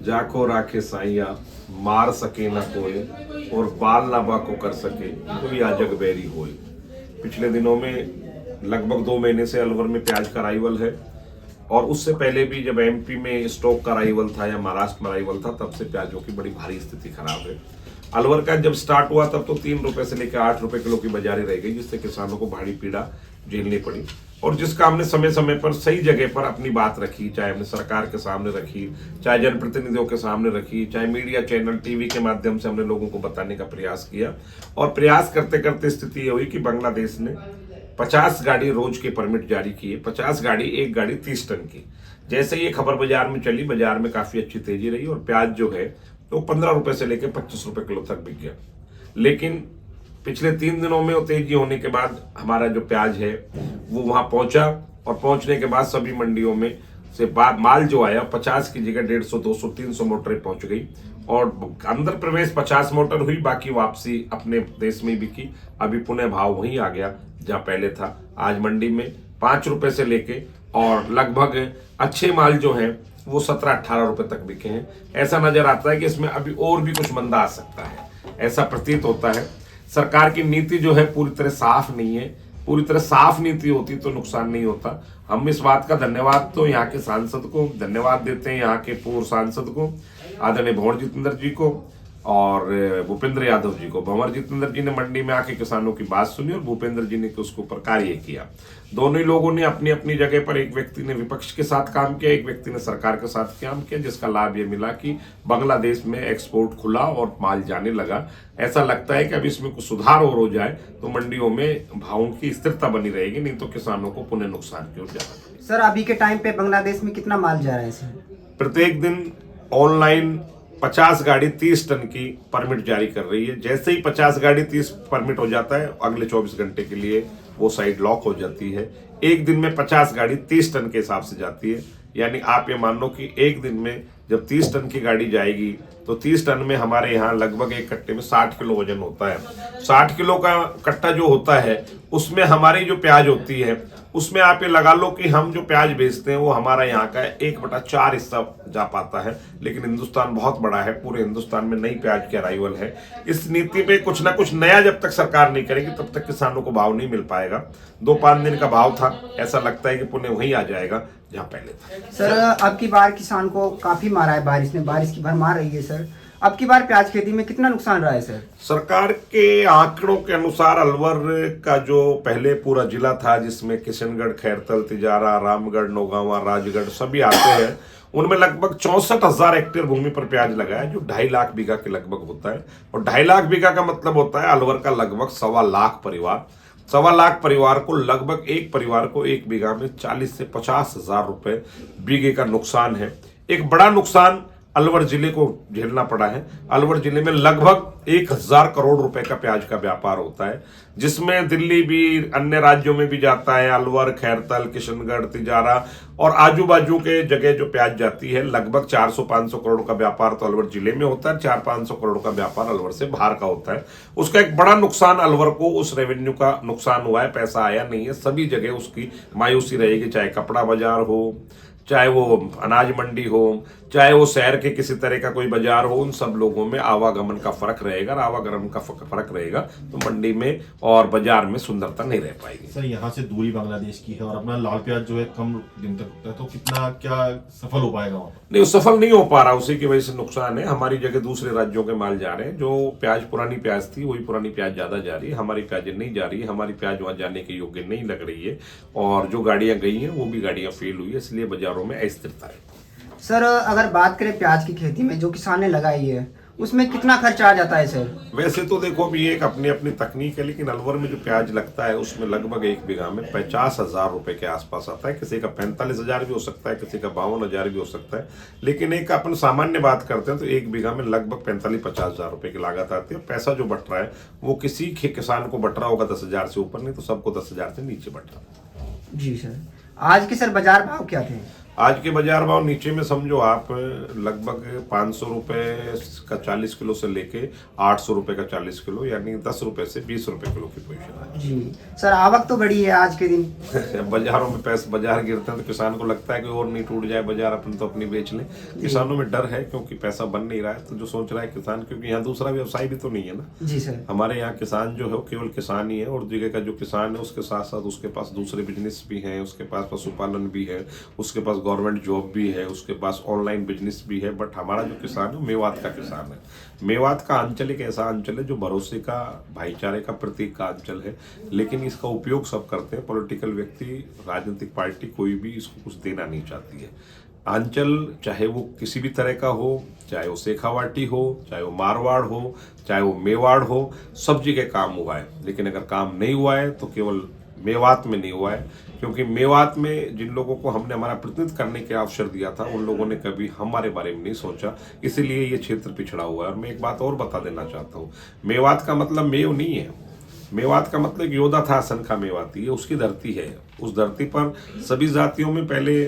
जाको राखे साइया, मार सके न कोई, और बाल ना बाको कर सके कोई आजग बैरी होए। पिछले दिनों में लगभग 2 महीने से अलवर में प्याज का अराइवल है, और उससे पहले भी जब एमपी में स्टॉक का अराइवल था या महाराष्ट्र में अराइवल था, तब से प्याजों की बड़ी भारी स्थिति खराब है। अलवर का जब स्टार्ट हुआ तब तो 3 रुपए से लेकर 8 रुपए किलो की बाजारी रह गई, जिससे किसानों को भारी पीड़ा झेलनी पड़ी। और जिसका हमने समय समय पर सही जगह पर अपनी बात रखी, चाहे हमने सरकार के सामने रखी, चाहे जनप्रतिनिधियों के सामने रखी, चाहे मीडिया चैनल टीवी के माध्यम से हमने लोगों को बताने का प्रयास किया। और प्रयास करते करते स्थिति ये हुई कि बांग्लादेश ने 50 गाड़ी रोज के परमिट जारी किए। 50 गाड़ी, एक गाड़ी 30 टन की। जैसे ये खबर बाजार में चली, बाजार में काफी अच्छी तेजी रही और प्याज जो है तो 15 रुपए से लेकर 25 रुपए किलो तक बिक गया। लेकिन पिछले 3 दिनों में वो तेजी होने के बाद हमारा जो प्याज है वो वहां पहुंचा, और पहुंचने के बाद सभी मंडियों में से माल जो आया 50 की जगह 150, 200, 300 मोटरें पहुंच गई। और अंदर प्रवेश 50 मोटर हुई, बाकी वापसी अपने देश में बिकी। अभी पुनः भाव वहीं आ गया जहां पहले था। आज मंडी में 5 रुपए से लेके और लगभग अच्छे माल जो है वो 17-18 रुपए तक बिके हैं। ऐसा नजर आता है कि इसमें अभी और भी कुछ मंदा आ सकता है, ऐसा प्रतीत होता है। सरकार की नीति जो है पूरी तरह साफ नहीं है। पूरी तरह साफ नीति होती तो नुकसान नहीं होता। हम इस बात का धन्यवाद तो यहाँ के सांसद को धन्यवाद देते हैं, यहाँ के पूर्व सांसद को, आदरणीय भंवर जितेंद्र जी को और भूपेंद्र यादव जी को। भंवर जितेंद्र जी ने मंडी में आके किसानों की बात सुनी और भूपेंद्र जी ने उसके ऊपर कार्य किया। दोनों ही लोगों ने अपनी अपनी जगह पर, एक व्यक्ति ने विपक्ष के साथ काम किया, एक व्यक्ति ने सरकार के साथ काम किया, जिसका लाभ ये मिला कि बांग्लादेश में एक्सपोर्ट खुला और माल जाने लगा। ऐसा लगता है कि अब इसमें कुछ सुधार और हो जाए तो मंडियों में भावों की स्थिरता बनी रहेगी, नहीं तो किसानों को पुनः नुकसान की ओर जाना पड़ेगा। सर, अभी के टाइम पे बांग्लादेश में कितना माल जा रहा है सर? प्रत्येक दिन ऑनलाइन 50 गाड़ी 30 टन की परमिट जारी कर रही है। जैसे ही 50 गाड़ी 30 परमिट हो जाता है, अगले 24 घंटे के लिए वो साइट लॉक हो जाती है। एक दिन में 50 गाड़ी 30 टन के हिसाब से जाती है। यानी आप ये मान लो कि एक दिन में जब 30 टन की गाड़ी जाएगी तो 30 टन में हमारे यहाँ लगभग एक कट्टे में 60 किलो वजन होता है। 60 किलो का कट्टा जो होता है उसमें हमारी जो प्याज होती है उसमें आप ये लगा लो कि हम जो प्याज बेचते हैं वो हमारा यहाँ का 1/4 हिस्सा जा पाता है। लेकिन हिंदुस्तान बहुत बड़ा है, पूरे हिंदुस्तान में नई प्याज की अराइवल है। इस नीति पे कुछ ना कुछ नया जब तक सरकार नहीं करेगी तब तक किसानों को भाव नहीं मिल पाएगा। 2-5 दिन का भाव था, ऐसा लगता है कि पुनः वहीं आ जाएगा जहाँ पहले था। सर, अब की बार किसान को काफी मारा है बारिश ने, बारिश की भरमार रही है सर। अब की बार प्याज खेती में कितना नुकसान रहा है सर? सरकार के आंकड़ों के अनुसार अलवर का जो पहले पूरा जिला था, जिसमें किशनगढ़, खैरतल, तिजारा, रामगढ़, नौगांवा, राजगढ़ सभी आते हैं, उनमें लगभग 64,000 हेक्टेयर भूमि पर प्याज लगा है, जो 2.5 लाख बीघा के लगभग होता है। और 2.5 लाख बीघा का मतलब होता है अलवर का लगभग 1.25 लाख परिवार। 1.25 लाख परिवार को लगभग एक परिवार को एक बीघा में 40 से 50,000 रुपए बीघे का नुकसान है। एक बड़ा नुकसान अलवर जिले को झेलना पड़ा है। अलवर जिले में लगभग 1,000 करोड़ रुपए का प्याज का व्यापार होता है, जिसमें दिल्ली भी, अन्य राज्यों में भी जाता है। अलवर, खैरतल, किशनगढ़, तिजारा और आजू बाजू के जगह जो प्याज जाती है, लगभग 400-500 करोड़ का व्यापार तो अलवर जिले में होता है। 400-500 करोड़ का व्यापार अलवर से बाहर का होता है। उसका एक बड़ा नुकसान अलवर को, उस रेवेन्यू का नुकसान हुआ है। पैसा आया नहीं है, सभी जगह उसकी मायूसी रहेगी, चाहे कपड़ा बाजार हो, चाहे वो अनाज मंडी हो, चाहे वो शहर के किसी तरह का कोई बाजार हो। उन सब लोगों में आवागमन का फर्क रहेगा, और आवागमन का फर्क रहेगा तो मंडी में और बाजार में सुंदरता नहीं रह पाएगी। सर, यहाँ से दूरी बांग्लादेश की है और अपना लाल प्याज जो है कम दिन तक रुकता है, तो कितना क्या सफल हो पाएगा वहाँ? नहीं, सफल नहीं हो पा रहा, उसी की वजह से नुकसान है। हमारी जगह दूसरे राज्यों के माल जा रहे हैं। जो प्याज पुरानी प्याज थी वही पुरानी प्याज ज्यादा जा रही है, हमारी प्याज नहीं जा रही है। हमारी प्याज वहां जाने के योग्य नहीं लग रही है, और जो गाड़ियां गई हैं वो भी गाड़ियां फेल हुई है, इसलिए बाजारों में अस्थिरता है। सर, अगर बात करें प्याज की खेती में जो किसान ने लगाई है उसमें कितना खर्चा आ जाता है सर? वैसे तो देखो, अभी एक अपनी अपनी तकनीक है, लेकिन अलवर में जो प्याज लगता है उसमें लगभग एक बीघा में 50,000 रुपए के आसपास आता है। किसी का 45,000 भी हो सकता है, किसी का 52,000 भी हो सकता है। लेकिन एक अपन सामान्य बात करते हैं तो एक बीघा में लगभग 45-50,000 रुपए की लागत आती है। पैसा जो बट रहा है वो किसी किसान को बट रहा होगा 10,000 से ऊपर, नहीं तो सबको 10,000 से नीचे बट रहा है। जी सर। आज के सर बाजार भाव क्या थे? आज के बाजार भाव नीचे में समझो आप लगभग 500 रुपए का 40 किलो से लेके 800 रुपए का 40 किलो, यानी 10 रुपए से 20 रुपए किलो की पोजीशन है। जी सर, आवक तो बढ़ी है आज के दिन। बाजारों में पैसे, बाजार गिरते हैं तो किसान को लगता है कि और नहीं टूट जाए बाजार, अपन तो अपनी बेच लें। किसानों में डर है क्योंकि पैसा बन नहीं रहा है, तो जो सोच रहा है किसान, क्योंकि यहाँ दूसरा व्यवसाय भी तो नहीं है ना। जी सर। हमारे यहाँ किसान जो है वो केवल किसान ही है, और जगह का जो किसान है उसके साथ साथ उसके पास दूसरे बिजनेस भी हैं, उसके पास पशुपालन भी है, उसके पास गवर्नमेंट जॉब भी है, उसके पास ऑनलाइन बिजनेस भी है। बट हमारा जो किसान है मेवात का किसान है। मेवात का अंचल एक ऐसा अंचल है जो भरोसे का, भाईचारे का प्रतीक का अंचल है, लेकिन इसका उपयोग सब करते हैं। पॉलिटिकल व्यक्ति, राजनीतिक पार्टी कोई भी इसको कुछ देना नहीं चाहती है। अंचल चाहे वो किसी भी तरह का हो, चाहे वो शेखावाटी हो, चाहे वो मारवाड़ हो, चाहे वो मेवाड़ हो, सब जगह काम हुआ है। लेकिन अगर काम नहीं हुआ है तो केवल मेवात में नहीं हुआ है, क्योंकि मेवात में जिन लोगों को हमने हमारा प्रतिनिधित्व करने के अवसर दिया था उन लोगों ने कभी हमारे बारे में नहीं सोचा, इसीलिए ये क्षेत्र पिछड़ा हुआ है। और मैं एक बात और बता देना चाहता हूँ, मेवात का मतलब मेव नहीं है। मेवात का मतलब योद्धा था असंखा मेवाती, ये उसकी धरती है। उस धरती पर सभी जातियों में पहले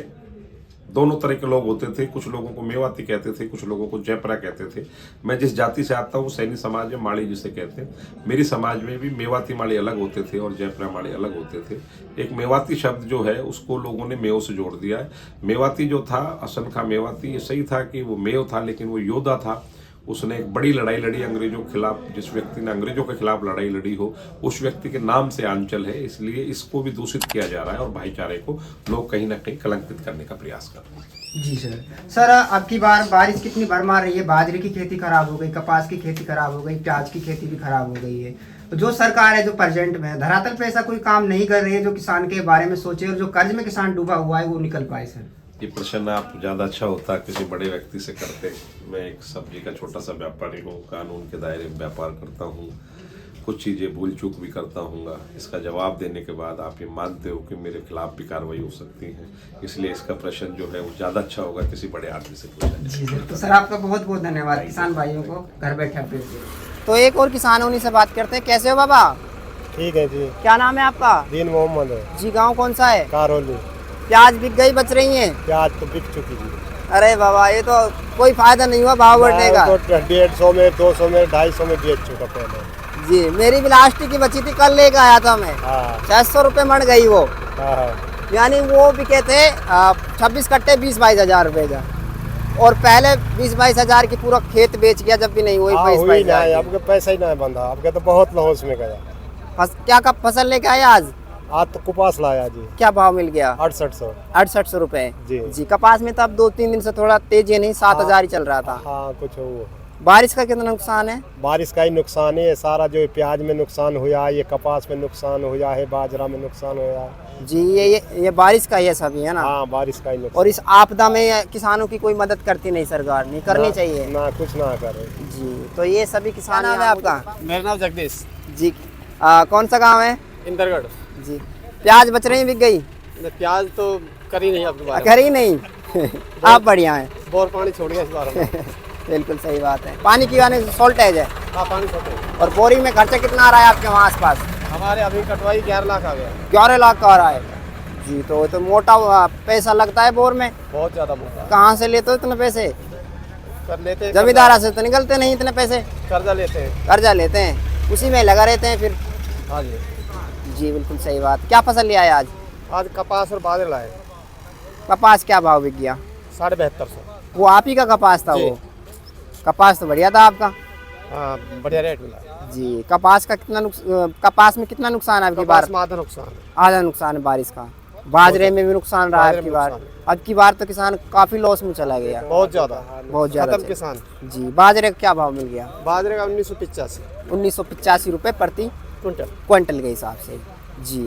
दोनों तरह के लोग होते थे। कुछ लोगों को मेवाती कहते थे, कुछ लोगों को जयपरा कहते थे। मैं जिस जाति से आता हूँ सैनी समाज में माड़ी जिसे कहते हैं, मेरी समाज में भी मेवाती माड़ी अलग होते थे और जयपरा माड़ी अलग होते थे। एक मेवाती शब्द जो है उसको लोगों ने मेव से जोड़ दिया है। मेवाती जो था, असंखा मेवाती, ये सही था कि वो मेव था, लेकिन वो योद्धा था। उसने एक बड़ी लड़ाई लड़ी अंग्रेजों के खिलाफ। जिस व्यक्ति ने अंग्रेजों के खिलाफ लड़ाई लड़ी हो उस व्यक्ति के नाम से अंचल है, इसलिए इसको भी दूषित किया जा रहा है और भाईचारे को लोग कहीं ना कहीं कलंकित करने का प्रयास कर रहे हैं। जी सर। सर, अब की बार बारिश कितनी भरमार रही है, बाजरे की खेती खराब हो गई, कपास की खेती खराब हो गई, प्याज की खेती भी खराब हो गई है। तो जो सरकार है जो प्रेजेंट में है, धरातल पे ऐसा कोई काम नहीं कर रही है जो किसान के बारे में सोचे और जो कर्ज में किसान डूबा हुआ है वो निकल पाए। सर, ये प्रश्न आप ज़्यादा अच्छा होता किसी बड़े व्यक्ति से करते। मैं एक सब्जी का छोटा सा व्यापारी हूँ, कानून के दायरे में व्यापार करता हूँ, कुछ चीज़ें भूल चूक भी करता हूँगा। इसका जवाब देने के बाद आप ये मानते हो कि मेरे खिलाफ भी कार्रवाई हो सकती है, इसलिए इसका प्रश्न जो है वो ज़्यादा अच्छा होगा किसी बड़े आदमी से पूछा जाए। जी सर। तो सर आपका बहुत बहुत धन्यवाद किसान भाइयों को घर बैठे अपडेट दिए। तो एक और किसान उन्हीं से बात करते हैं। कैसे हो बाबा? ठीक है जी। क्या नाम है आपका? दीन मोहम्मद है जी। गांव कौन सा है? कारौली। प्याज बिक गई, बच रही है? प्याज तो बिक चुकी जी। अरे बाबा, ये तो कोई फायदा नहीं हुआ भाव बढ़ने का। तो 150 में, 200 में, 250 में बेच चुका पहले। जी, मेरी प्लास्टिक की बची थी, कल लेकर आया था मैं। हाँ 600 रुपये मण गई वो। हाँ। यानी वो बिके थे 26 कट्टे 20-22 हजार रुपए का, और पहले 20-22 हजार की पूरा खेत बेच गया जब भी नहीं हुई। हुई ना, आपके पैसा ही ना बंधा, आपके तो बहुत लॉस में गया। क्या कब फसल लेके आए आज? आज तो कपास लाया जी। क्या भाव मिल गया? 6800 रुपए जी। जी। कपास में तो अब 2-3 दिन से थोड़ा तेज है, नहीं 7000 ही चल रहा था। हाँ कुछ हो। बारिश का कितना नुकसान है? बारिश का ही नुकसान है सारा, जो प्याज में नुकसान हुआ, ये कपास में नुकसान हुआ है, बाजरा में नुकसान हुआ जी। ये बारिश का ये सभी है ना? हाँ बारिश का ही नुकसान। और इस आपदा में किसानों की कोई मदद करती नहीं सरकार, नहीं करनी चाहिए ना, कुछ ना करे जी। तो ये सभी किसान है आपका? मेरा नाम जगदीश जी। कौन सा गांव है? इंदरगढ़। जी। प्याज बच रही, बिक गई? प्याज तो करी नहीं आपके बारे करी नहीं आप बढ़िया है। बोर पानी छोड़ गया इस बार में। बिल्कुल सही बात है। पानी की आने शॉर्टेज है। हाँ पानी छोटे। और बोरी में खर्चा कितना आ रहा है आपके वहाँ आस पास? हमारे अभी कटवाई 11 लाख आ गया। 11 लाख का आ रहा है जी। तो मोटा पैसा लगता है बोर में। बहुत ज्यादा मोटा। कहाँ से लेते हो इतने पैसे? कर लेते हैं, जमींदारा से तो निकलते नहीं इतने पैसे, कर्जा लेते हैं। कर्जा लेते हैं, उसी में लगा रहते हैं फिर। हाँ जी। जी बिल्कुल सही बात। क्या फसल लिया है आज? आज कपास और बाजरा लाए। कपास क्या भाव बिक गया? 7250। वो आप ही का कपास था? जी। वो कपास तो बढ़िया था आपका। हाँ बढ़िया रेट मिला जी। कपास का कितना कपास में कितना नुकसान है आपकी बार? में आधा नुकसान है। आधा नुकसान है बारिश का। बाजरे में भी नुकसान रहा है आपकी बार। अब की बार तो किसान काफी लॉस में चला गया, बहुत ज्यादा, बहुत ज्यादा खत्म किसान। जी। बाजरे का क्या भाव मिल गया? बाजरे का 1985 1985 रुपये प्रति क्विंटल क्विंटल के हिसाब से जी।